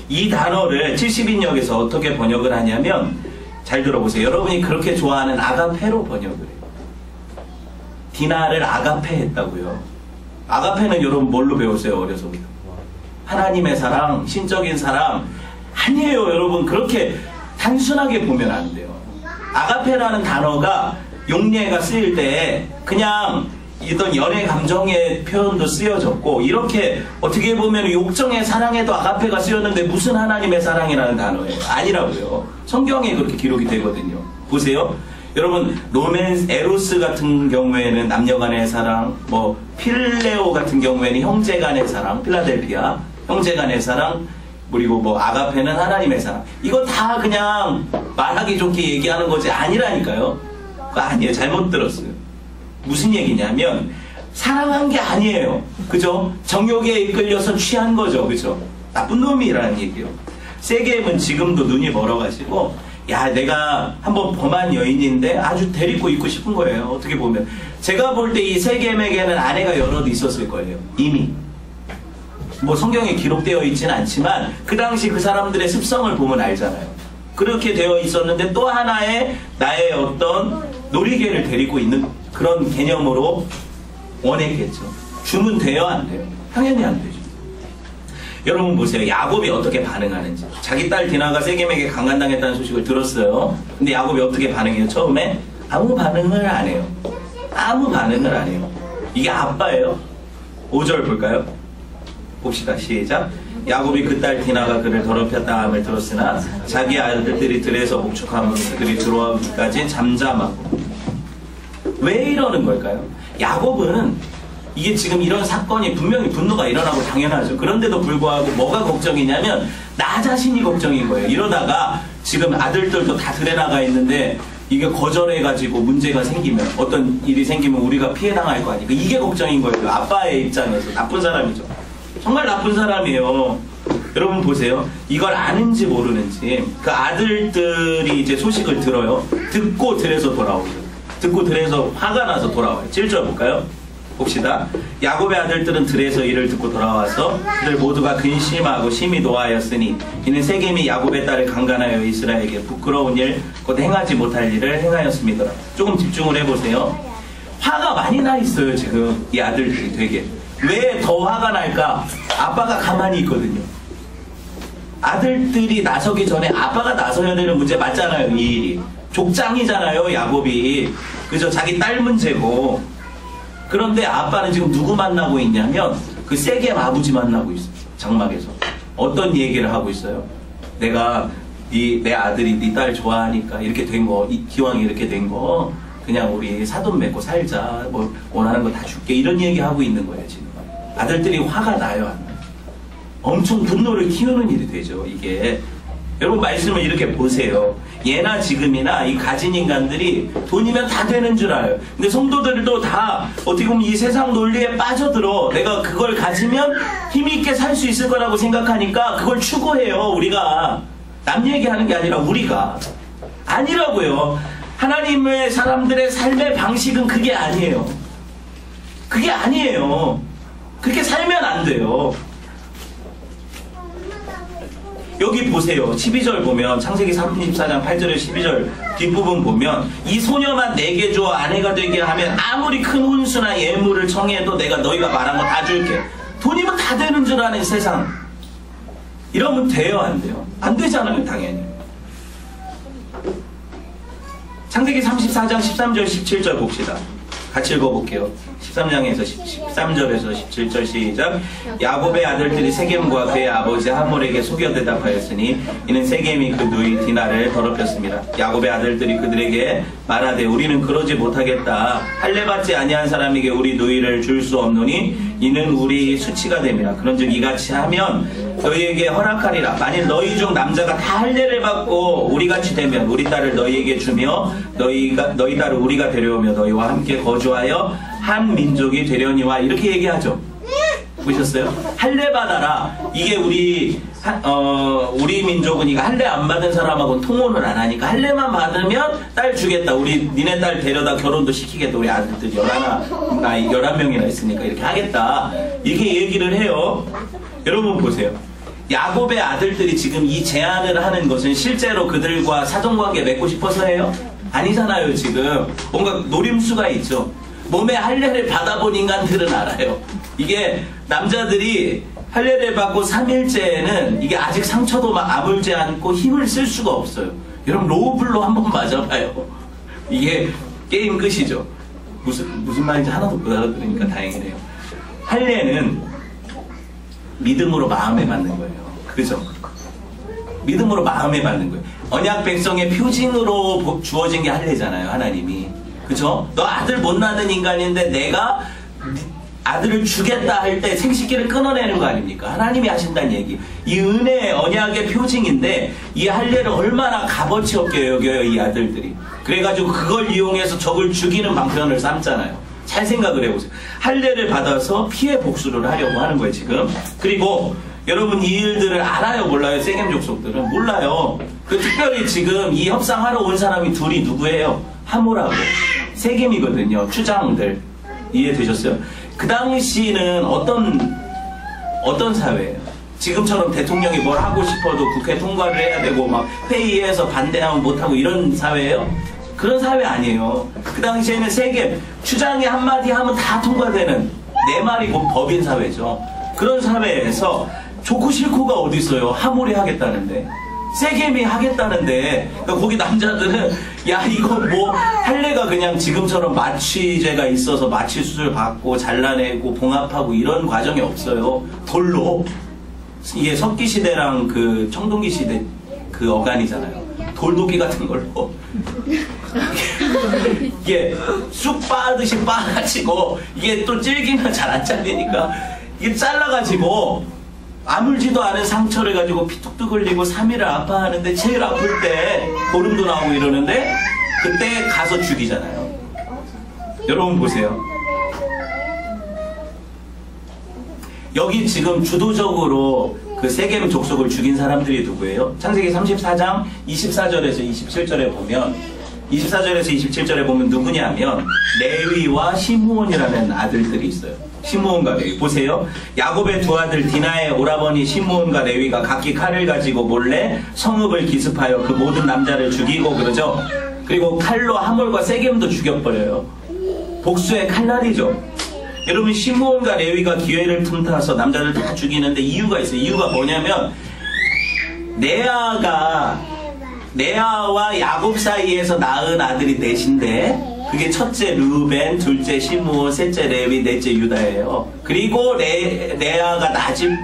이 단어를 70인역에서 어떻게 번역을 하냐면, 잘 들어보세요. 여러분이 그렇게 좋아하는 아가페로 번역을 해요. 디나를 아가페 했다고요. 아가페는 여러분 뭘로 배우세요, 어려서부터? 하나님의 사랑, 신적인 사랑. 아니에요, 여러분. 그렇게 단순하게 보면 안 돼요. 아가페라는 단어가 용례가 쓰일 때 그냥 어떤 연애 감정의 표현도 쓰여졌고, 이렇게 어떻게 보면 욕정의 사랑에도 아가페가 쓰였는데 무슨 하나님의 사랑이라는 단어예요? 아니라고요. 성경에 그렇게 기록이 되거든요. 보세요. 여러분, 로맨스, 에로스 같은 경우에는 남녀간의 사랑, 뭐 필레오 같은 경우에는 형제간의 사랑, 필라델피아 형제간의 사랑, 그리고 뭐 아가페는 하나님의 사랑. 이거 다 그냥 말하기 좋게 얘기하는 거지 아니라니까요. 그거 아니에요. 잘못 들었어요. 무슨 얘기냐면 사랑한 게 아니에요. 그죠? 정욕에 이끌려서 취한 거죠. 그죠? 나쁜 놈이라는 얘기요. 세겜은 지금도 눈이 멀어가지고, 야, 내가 한번 범한 여인인데 아주 데리고 있고 싶은 거예요. 어떻게 보면. 제가 볼 때 이 세겜에게는 아내가 여럿 있었을 거예요. 이미. 뭐 성경에 기록되어 있지는 않지만 그 당시 그 사람들의 습성을 보면 알잖아요. 그렇게 되어 있었는데 또 하나의 나의 어떤 놀이개를 데리고 있는 그런 개념으로 원했겠죠. 주문 돼요, 안 돼요? 당연히 안 되죠. 여러분 보세요. 야곱이 어떻게 반응하는지. 자기 딸 디나가 세겜에게 강간당했다는 소식을 들었어요. 근데 야곱이 어떻게 반응해요? 처음에 아무 반응을 안 해요. 아무 반응을 안 해요. 이게 아빠예요. 5절 볼까요? 봅시다. 시작. 야곱이 그 딸 디나가 그를 더럽혔다 함을 들었으나 자기 아들들이 들에서 목축하면 그들이 들어오기까지 잠잠하고. 왜 이러는 걸까요? 야곱은 이게 지금 이런 사건이 분명히 분노가 일어나고 당연하죠. 그런데도 불구하고 뭐가 걱정이냐면 나 자신이 걱정인 거예요. 이러다가 지금 아들들도 다 들에 나가 있는데 이게 거절해가지고 문제가 생기면, 어떤 일이 생기면 우리가 피해당할 거 아니까 이게 걱정인 거예요. 아빠의 입장에서. 나쁜 사람이죠. 정말 나쁜 사람이에요. 여러분 보세요. 이걸 아는지 모르는지 그 아들들이 이제 소식을 들어요. 듣고 들에서 돌아오죠. 듣고 들에서 화가 나서 돌아와요. 7절 볼까요? 봅시다. 야곱의 아들들은 들에서 이를 듣고 돌아와서 그들 모두가 근심하고 심히 노하였으니 이는 세겜이 야곱의 딸을 강간하여 이스라엘에게 부끄러운 일 곧 행하지 못할 일을 행하였습니다. 조금 집중을 해보세요. 화가 많이 나 있어요. 지금 이 아들들이 되게. 왜 더 화가 날까? 아빠가 가만히 있거든요. 아들들이 나서기 전에 아빠가 나서야 되는 문제 맞잖아요. 이 일이 족장이잖아요, 야곱이. 그죠? 자기 딸 문제고. 그런데 아빠는 지금 누구 만나고 있냐면 그 세겜 아버지 만나고 있어요. 장막에서. 어떤 얘기를 하고 있어요? 내가 내 아들이 네 딸 좋아하니까 이렇게 된 거, 기왕 이렇게 된 거 그냥 우리 사돈 맺고 살자. 뭐 원하는 거 다 줄게. 이런 얘기 하고 있는 거예요, 지금. 아들들이 화가 나요, 안 나요? 엄청 분노를 키우는 일이 되죠, 이게. 여러분 말씀을 이렇게 보세요. 예나 지금이나 이 가진 인간들이 돈이면 다 되는 줄 알아요. 근데 성도들도 다 어떻게 보면 이 세상 논리에 빠져들어. 내가 그걸 가지면 힘있게 살 수 있을 거라고 생각하니까 그걸 추구해요, 우리가. 남 얘기하는 게 아니라 우리가. 아니라고요. 하나님의 사람들의 삶의 방식은 그게 아니에요. 그게 아니에요. 그렇게 살면 안 돼요. 여기 보세요. 12절 보면 창세기 34장 8절에 12절 뒷부분 보면 이 소녀만 내게 줘 아내가 되게 하면 아무리 큰 혼수나 예물을 청해도 내가 너희가 말한 거 다 줄게. 돈이면 다 되는 줄 아는 세상. 이러면 돼요, 안 돼요? 안 되잖아요, 당연히. 창세기 34장 13절 17절 봅시다. 같이 읽어볼게요. 13장에서 13절에서 17절 시작. 야곱의 아들들이 세겜과 그의 아버지 하몰에게 속여 대답하였으니 이는 세겜이 그 누이 디나를 더럽혔습니다. 야곱의 아들들이 그들에게 말하되 우리는 그러지 못하겠다. 할례받지 아니한 사람에게 우리 누이를 줄 수 없노니 이는 우리 수치가 됨이라. 그런즉 이같이 하면 너희에게 허락하리라. 만일 너희 중 남자가 다 할례를 받고 우리같이 되면 우리 딸을 너희에게 주며 너희 딸을 우리가 데려오며 너희와 함께 거주하여 한 민족이 되려니와. 이렇게 얘기하죠. 보셨어요? 할례 받아라. 이게 우리 민족은 이거 할례 안 받은 사람하고는 통혼을 안 하니까 할례만 받으면 딸 주겠다. 우리 니네 딸 데려다 결혼도 시키겠다. 우리 아들들 11명이나 있으니까 이렇게 하겠다. 이렇게 얘기를 해요. 여러분 보세요. 야곱의 아들들이 지금 이 제안을 하는 것은 실제로 그들과 사돈관계 맺고 싶어서 해요? 아니잖아요. 지금 뭔가 노림수가 있죠. 몸에 할례를 받아본 인간들은 알아요. 이게 남자들이 할례를 받고 3일째에는 이게 아직 상처도 막 아물지 않고 힘을 쓸 수가 없어요. 여러분 로우블로 한번 맞아봐요. 이게 게임 끝이죠. 무슨 말인지 하나도 못 알아들으니까 다행이네요. 할례는 믿음으로 마음에 받는 거예요. 그죠? 믿음으로 마음에 받는 거예요. 언약 백성의 표징으로 주어진 게 할례잖아요, 하나님이. 그죠? 너 아들 못 낳는 인간인데 내가 아들을 주겠다 할 때 생식기를 끊어내는 거 아닙니까? 하나님이 하신다는 얘기. 이 은혜의 언약의 표징인데 이 할례를 얼마나 값어치 없게 여겨요, 이 아들들이. 그래가지고 그걸 이용해서 적을 죽이는 방편을 삼잖아요. 잘 생각을 해보세요. 할례를 받아서 피해 복수를 하려고 하는 거예요, 지금. 그리고 여러분 이 일들을 알아요, 몰라요? 세겜 족속들은 몰라요. 특별히 지금 이 협상하러 온 사람이 둘이 누구예요? 하몰하고 세겜이거든요. 추장들. 이해되셨어요? 그 당시는 어떤 사회예요? 지금처럼 대통령이 뭘 하고 싶어도 국회 통과를 해야 되고 막 회의에서 반대하면 못하고 이런 사회예요? 그런 사회 아니에요. 그 당시에는 세겜 추장이 한마디 하면 다 통과되는 내 말이 곧 법인 사회죠. 그런 사회에서 좋고 싫고가 어디 있어요? 하몰이 하겠다는데, 세겜이 하겠다는데, 그러니까 거기 남자들은 야 이거 뭐 할례가 그냥 지금처럼 마취제가 있어서 마취 수술 받고 잘라내고 봉합하고 이런 과정이 없어요. 돌로. 이게 석기 시대랑 그 청동기 시대 그 어간이잖아요. 돌도끼 같은 걸로 이게 쑥 빻듯이 빻아가지고 이게 또 찔기면 잘 안 잘리니까 이게 잘라가지고 아물지도 않은 상처를 가지고 피 뚝뚝 흘리고 3일을 아파하는데 제일 아플 때 보름도 나오고 이러는데 그때 가서 죽이잖아요. 여러분 보세요. 여기 지금 주도적으로 그 세겜 족속을 죽인 사람들이 누구예요? 창세기 34장 24절에서 27절에 보면 24절에서 27절에 보면 누구냐면 레위와 시므온이라는 아들들이 있어요. 시므온과 레위. 보세요. 야곱의 두 아들 디나의 오라버니 시므온과 레위가 각기 칼을 가지고 몰래 성읍을 기습하여 그 모든 남자를 죽이고 그러죠. 그리고 칼로 하몰과 세겜도 죽여버려요. 복수의 칼날이죠. 여러분 시므온과 레위가 기회를 틈타서 남자를 다 죽이는데 이유가 있어요. 이유가 뭐냐면 레아와 야곱 사이에서 낳은 아들이 넷인데 그게 첫째 르우벤, 둘째 시므온, 셋째 레위, 넷째 유다예요. 그리고 레아가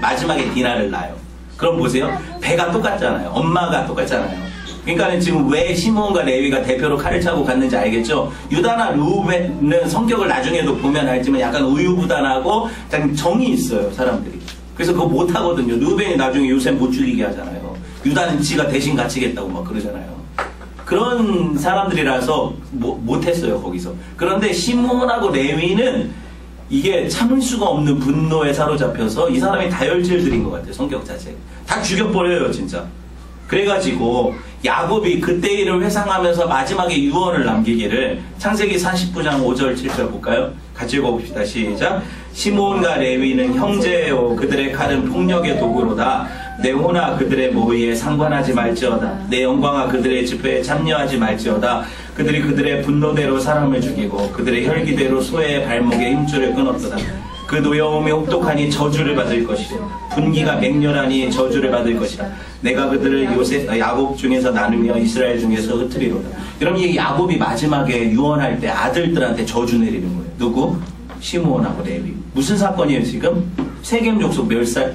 마지막에 디나를 낳아요. 그럼 보세요. 배가 똑같잖아요. 엄마가 똑같잖아요. 그러니까는 지금 왜 시므온과 레위가 대표로 칼을 차고 갔는지 알겠죠? 유다나 르우벤은 성격을 나중에도 보면 알지만 약간 우유부단하고 약간 정이 있어요, 사람들이. 그래서 그거 못하거든요. 르우벤이 나중에 요셉 못 죽이게 하잖아요. 유다는 지가 대신 갇히겠다고 막 그러잖아요. 그런 사람들이라서 못했어요, 거기서. 그런데 시므온하고 레위는 이게 참을 수가 없는 분노에 사로잡혀서 이 사람이 다혈질들인 것 같아요, 성격 자체. 다 죽여버려요, 진짜. 그래가지고 야곱이 그때 일을 회상하면서 마지막에 유언을 남기기를 창세기 49장 5절 7절 볼까요? 같이 읽어봅시다. 시작. 시므온과 레위는 형제요 그들의 칼은 폭력의 도구로다. 내 호나 그들의 모의에 상관하지 말지어다. 내 영광아 그들의 집회에 참여하지 말지어다. 그들이 그들의 분노대로 사람을 죽이고 그들의 혈기대로 소의 발목에 힘줄을 끊었도다. 그 노여움이 혹독하니 저주를 받을 것이요 분기가 맹렬하니 저주를 받을 것이라. 내가 그들을 야곱 중에서 나누며 이스라엘 중에서 흩트리로다. 여러분, 이 야곱이 마지막에 유언할 때 아들들한테 저주 내리는 거예요. 누구? 시므온하고 레위. 무슨 사건이에요 지금? 세겜 족속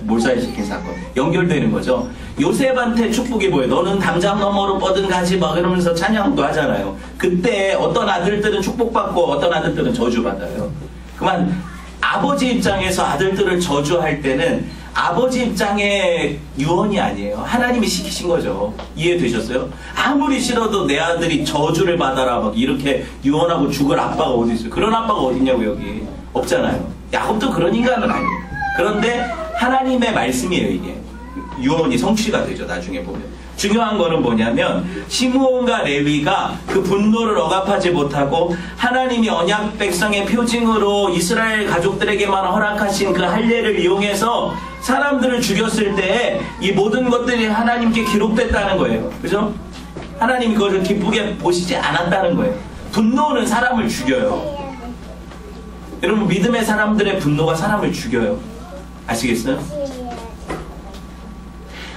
몰살시킨 사건. 연결되는 거죠. 요셉한테 축복이 뭐예요? 너는 담장 너머로 뻗은 가지 막 이러면서 찬양도 하잖아요. 그때 어떤 아들들은 축복받고 어떤 아들들은 저주받아요. 그만 아버지 입장에서 아들들을 저주할 때는 아버지 입장의 유언이 아니에요. 하나님이 시키신 거죠. 이해되셨어요? 아무리 싫어도 내 아들이 저주를 받아라 막 이렇게 유언하고 죽을 아빠가 어디 있어요? 그런 아빠가 어딨냐고 여기. 없잖아요. 야곱도 그런 인간은 아니에요. 그런데 하나님의 말씀이에요, 이게. 유언이 성취가 되죠, 나중에 보면. 중요한 거는 뭐냐면 시므온과 레위가 그 분노를 억압하지 못하고 하나님이 언약 백성의 표징으로 이스라엘 가족들에게만 허락하신 그 할례를 이용해서 사람들을 죽였을 때 이 모든 것들이 하나님께 기록됐다는 거예요. 그죠? 하나님이 그것을 기쁘게 보시지 않았다는 거예요. 분노는 사람을 죽여요. 여러분, 믿음의 사람들의 분노가 사람을 죽여요. 아시겠어요?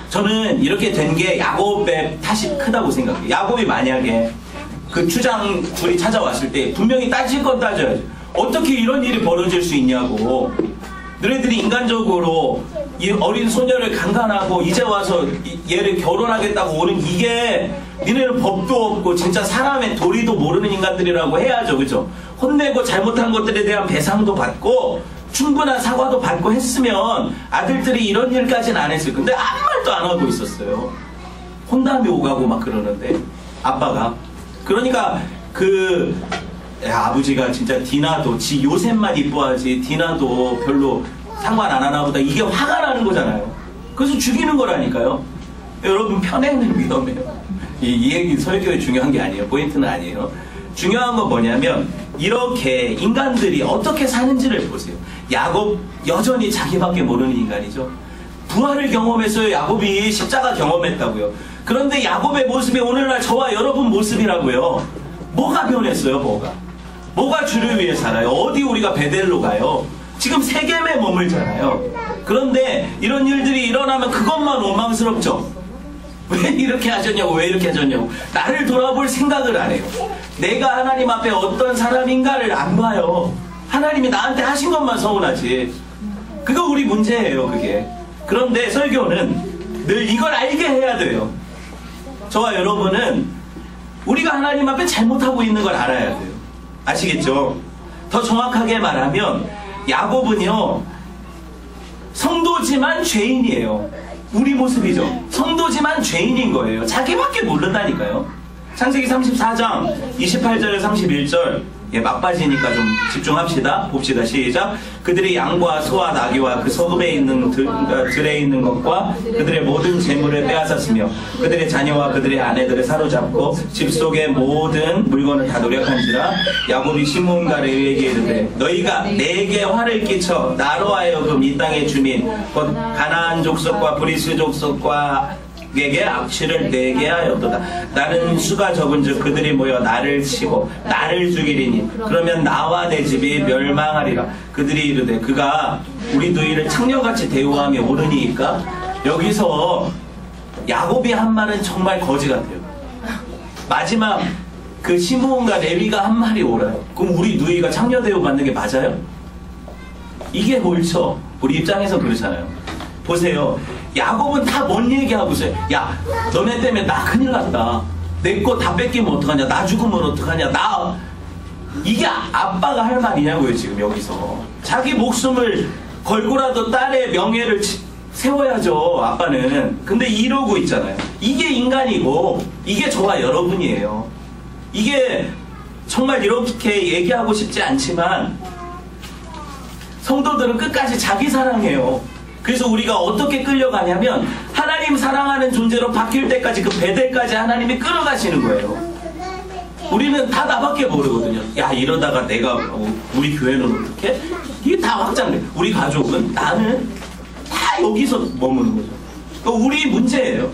저는 이렇게 된 게 야곱의 탓이 크다고 생각해요. 야곱이 만약에 그 추장 둘이 찾아왔을 때 분명히 따질 건 따져야죠. 어떻게 이런 일이 벌어질 수 있냐고. 너네들이 인간적으로 이 어린 소녀를 강간하고 이제 와서 얘를 결혼하겠다고 오는 이게 니네는 법도 없고 진짜 사람의 도리도 모르는 인간들이라고 해야죠. 그죠? 혼내고 잘못한 것들에 대한 배상도 받고 충분한 사과도 받고 했으면 아들들이 이런 일까지는 안 했을 건데 아무 말도 안 하고 있었어요. 혼담이 오가고 막 그러는데 아빠가. 그러니까 아버지가 진짜 디나도 지 요셉만 이뻐하지 디나도 별로 상관 안 하나 보다. 이게 화가 나는 거잖아요. 그래서 죽이는 거라니까요. 여러분, 편애는 위험해요. 이 얘기 설교에 중요한 게 아니에요. 포인트는 아니에요. 중요한 건 뭐냐면 이렇게 인간들이 어떻게 사는지를 보세요. 야곱 여전히 자기밖에 모르는 인간이죠. 부활을 경험했어요. 야곱이 십자가 경험했다고요. 그런데 야곱의 모습이 오늘날 저와 여러분 모습이라고요. 뭐가 변했어요? 뭐가 주를 위해 살아요? 어디 우리가 베델로 가요? 지금 세겜에 머물잖아요. 그런데 이런 일들이 일어나면 그것만 원망스럽죠. 왜 이렇게 하셨냐고, 왜 이렇게 하셨냐고. 나를 돌아볼 생각을 안 해요. 내가 하나님 앞에 어떤 사람인가를 안 봐요. 하나님이 나한테 하신 것만 서운하지. 그거 우리 문제예요, 그게. 그런데 설교는 늘 이걸 알게 해야 돼요. 저와 여러분은 우리가 하나님 앞에 잘못하고 있는 걸 알아야 돼요. 아시겠죠? 더 정확하게 말하면 야곱은요, 성도지만 죄인이에요. 우리 모습이죠. 성도지만 죄인인 거예요. 자기밖에 모른다니까요. 창세기 34장 28절에 31절. 막바지니까 좀 집중합시다. 봅시다. 시작. 그들이 양과 소와 나귀와 그 소금에 있는 들에 있는 것과 그들의 모든 재물을 빼앗았으며 그들의 자녀와 그들의 아내들을 사로잡고 집 속의 모든 물건을 다 노력한지라. 야곱이 시므온과 레위에게 이르되 너희가 내게 화를 끼쳐 나로 하여금 이 땅의 주민 곧 가나안 족속과 브리스 족속과 에게 악취를 내게 하였도다. 나는 수가 적은즉 그들이 모여 나를 치고 나를 죽이리니 그러면 나와 내 집이 멸망하리라. 그들이 이르되 그가 우리 너희를 창녀같이 대우함이 옳으니까. 여기서 야곱이 한 말은 정말 거지 같아요. 마지막 그 시므온과 레위가 한 말이 옳아요. 그럼 우리 누이가 창녀 대우 받는 게 맞아요? 이게 옳죠. 우리 입장에서 그렇잖아요. 보세요. 야곱은 다 뭔 얘기하고 있어요. 야, 너네 때문에 나 큰일 났다. 내 거 다 뺏기면 어떡하냐. 나 죽으면 어떡하냐. 이게 아빠가 할 말이냐고요, 지금 여기서. 자기 목숨을 걸고라도 딸의 명예를 세워야죠, 아빠는. 근데 이러고 있잖아요. 이게 인간이고, 이게 저와 여러분이에요. 이게 정말 이렇게 얘기하고 싶지 않지만, 성도들은 끝까지 자기 사랑해요. 그래서 우리가 어떻게 끌려가냐면, 하나님 사랑하는 존재로 바뀔 때까지 그 베델까지 하나님이 끌어가시는 거예요. 우리는 다 나밖에 모르거든요. 야, 이러다가 내가 우리 교회는 어떻게? 이게 다 확장돼. 우리 가족은, 나는 다 여기서 머무는 거죠. 우리 문제예요.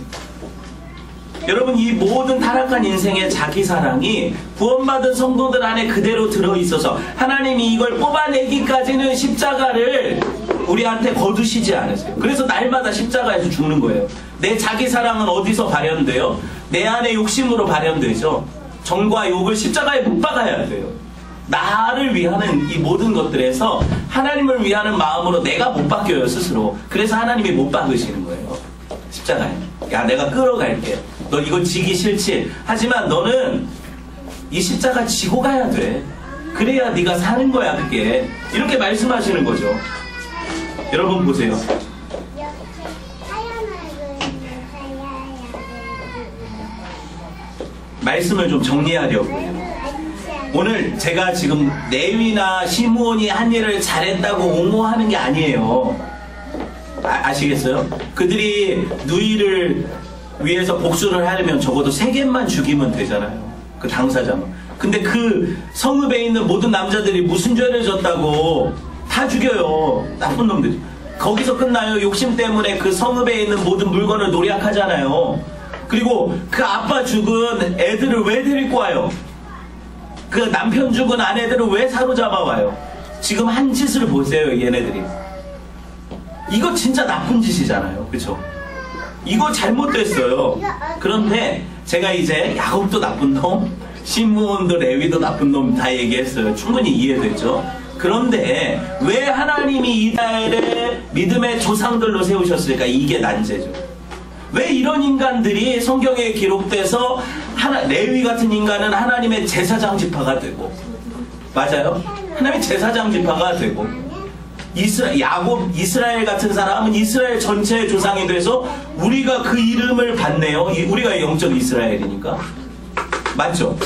여러분, 이 모든 타락한 인생의 자기 사랑이 구원받은 성도들 안에 그대로 들어있어서 하나님이 이걸 뽑아내기까지는 십자가를 우리한테 거두시지 않으세요. 그래서 날마다 십자가에서 죽는 거예요. 내 자기 사랑은 어디서 발현돼요? 내 안에 욕심으로 발현되죠. 정과 욕을 십자가에 못 박아야 돼요. 나를 위하는 이 모든 것들에서 하나님을 위하는 마음으로 내가 못 바뀌어요, 스스로. 그래서 하나님이 못 박으시는 거예요, 십자가에. 야, 내가 끌어갈게. 너 이거 지기 싫지? 하지만 너는 이 십자가 지고 가야 돼. 그래야 네가 사는 거야, 그게. 이렇게 말씀하시는 거죠. 여러분 보세요. 말씀을 좀 정리하려고요. 오늘 제가 지금 레위나 시므온이 한 일을 잘했다고 옹호하는 게 아니에요. 아시겠어요? 그들이 누이를 위해서 복수를 하려면 적어도 3개만 죽이면 되잖아요. 그 당사자만. 근데 그 성읍에 있는 모든 남자들이 무슨 죄를 졌다고 다 죽여요. 나쁜 놈들이. 거기서 끝나요. 욕심 때문에 그 성읍에 있는 모든 물건을 노략하잖아요. 그리고 그 아빠 죽은 애들을 왜 데리고 와요? 그 남편 죽은 아내들을 왜 사로잡아 와요? 지금 한 짓을 보세요, 얘네들이. 이거 진짜 나쁜 짓이잖아요. 그쵸? 이거 잘못됐어요. 그런데 제가 이제 야곱도 나쁜 놈, 시므온도 레위도 나쁜 놈 다 얘기했어요. 충분히 이해되죠? 그런데 왜 하나님이 이스라엘의 믿음의 조상들로 세우셨을까? 이게 난제죠. 왜 이런 인간들이 성경에 기록돼서 레위 같은 인간은 하나님의 제사장 지파가 되고, 맞아요? 하나님의 제사장 지파가 되고, 야곱, 이스라엘 같은 사람은 이스라엘 전체의 조상이 돼서 우리가 그 이름을 받네요. 우리가 영적 이스라엘이니까. 맞죠?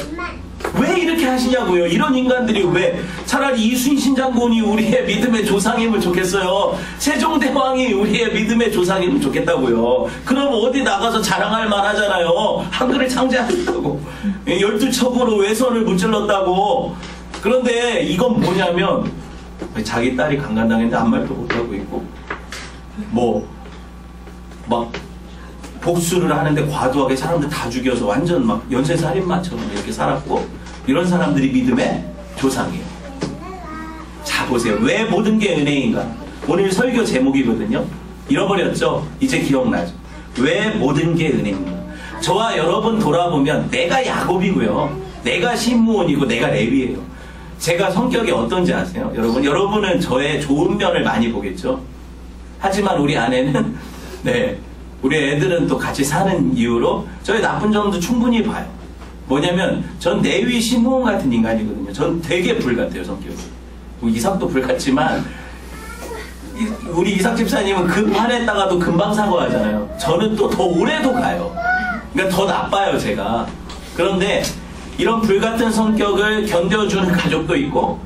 왜 이렇게 하시냐고요. 이런 인간들이 왜. 차라리 이순신 장군이 우리의 믿음의 조상이면 좋겠어요. 세종대왕이 우리의 믿음의 조상이면 좋겠다고요. 그럼 어디 나가서 자랑할 만하잖아요. 한글을 창제하셨다고, 12척으로 외선을 무찔렀다고. 그런데 이건 뭐냐면 자기 딸이 강간당했는데 아무 말도 못하고 있고, 막 복수를 하는데 과도하게 사람들 다 죽여서 완전 막 연쇄살인마처럼 이렇게 살았고, 이런 사람들이 믿음의 조상이에요. 자, 보세요. 왜 모든 게 은혜인가? 오늘 설교 제목이거든요. 잃어버렸죠? 이제 기억나죠? 왜 모든 게 은혜인가? 저와 여러분 돌아보면 내가 야곱이고요, 내가 시므온이고, 내가 레위예요. 제가 성격이 어떤지 아세요? 여러분은 저의 좋은 면을 많이 보겠죠? 하지만 우리 아내는 우리 애들은 또 같이 사는 이유로 저의 나쁜 점도 충분히 봐요. 뭐냐면 전 레위 시므온 같은 인간이거든요. 전 되게 불같아요, 성격이. 이삭도 불같지만 우리 이삭 집사님은 화냈다가도 금방 사과하잖아요. 저는 또 더 오래도 가요. 그러니까 더 나빠요, 제가. 그런데 이런 불같은 성격을 견뎌주는 가족도 있고,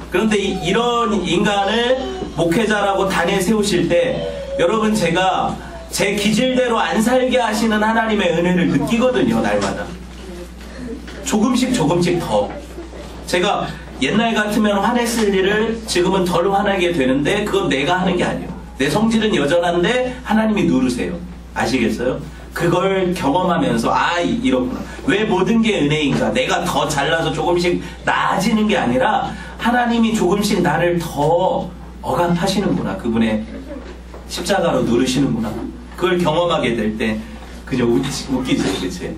그런데 이런 인간을 목회자라고 단에 세우실 때 여러분, 제가 제 기질대로 안 살게 하시는 하나님의 은혜를 느끼거든요, 날마다. 조금씩 더. 제가 옛날 같으면 화냈을 일을 지금은 덜 화나게 되는데, 그건 내가 하는 게 아니에요. 내 성질은 여전한데 하나님이 누르세요. 아시겠어요? 그걸 경험하면서 이렇구나. 왜 모든 게 은혜인가? 내가 더 잘나서 조금씩 나아지는 게 아니라 하나님이 조금씩 나를 더 억압하시는구나. 그분의 십자가로 누르시는구나. 그걸 경험하게 될 때 그냥 웃기지, 그치?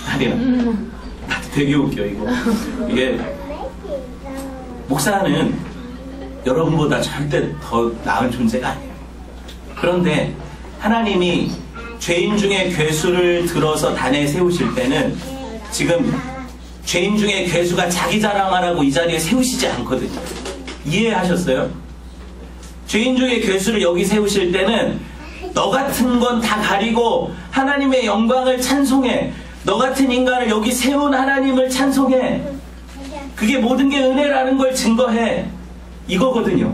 아니야. 나도 되게 웃겨, 이거. 이게 목사는 여러분보다 절대 더 나은 존재가 아니에요. 그런데 하나님이 죄인 중에 괴수를 들어서 단에 세우실 때는 지금 죄인 중에 괴수가 자기 자랑하라고 이 자리에 세우시지 않거든요. 이해하셨어요? 죄인 중에 괴수를 여기 세우실 때는 너 같은 건 다 가리고 하나님의 영광을 찬송해. 너 같은 인간을 여기 세운 하나님을 찬송해. 그게 모든 게 은혜라는 걸 증거해. 이거거든요.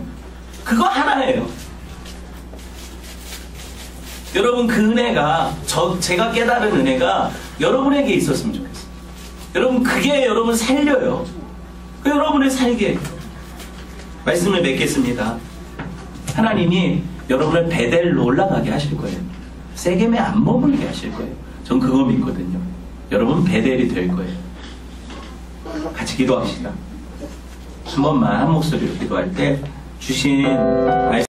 그거 하나예요. 여러분, 그 은혜가 제가 깨달은 은혜가 여러분에게 있었으면 좋겠어요. 여러분, 그게 여러분 살려요. 그 여러분을 살게 해요. 말씀을 맺겠습니다. 하나님이 여러분을 베델로 올라가게 하실 거예요. 세겜에 안 머물게 하실 거예요. 전 그거 믿거든요. 여러분 베델이 될 거예요. 같이 기도합시다. 한 번만 한 목소리로 기도할 때 주신 말씀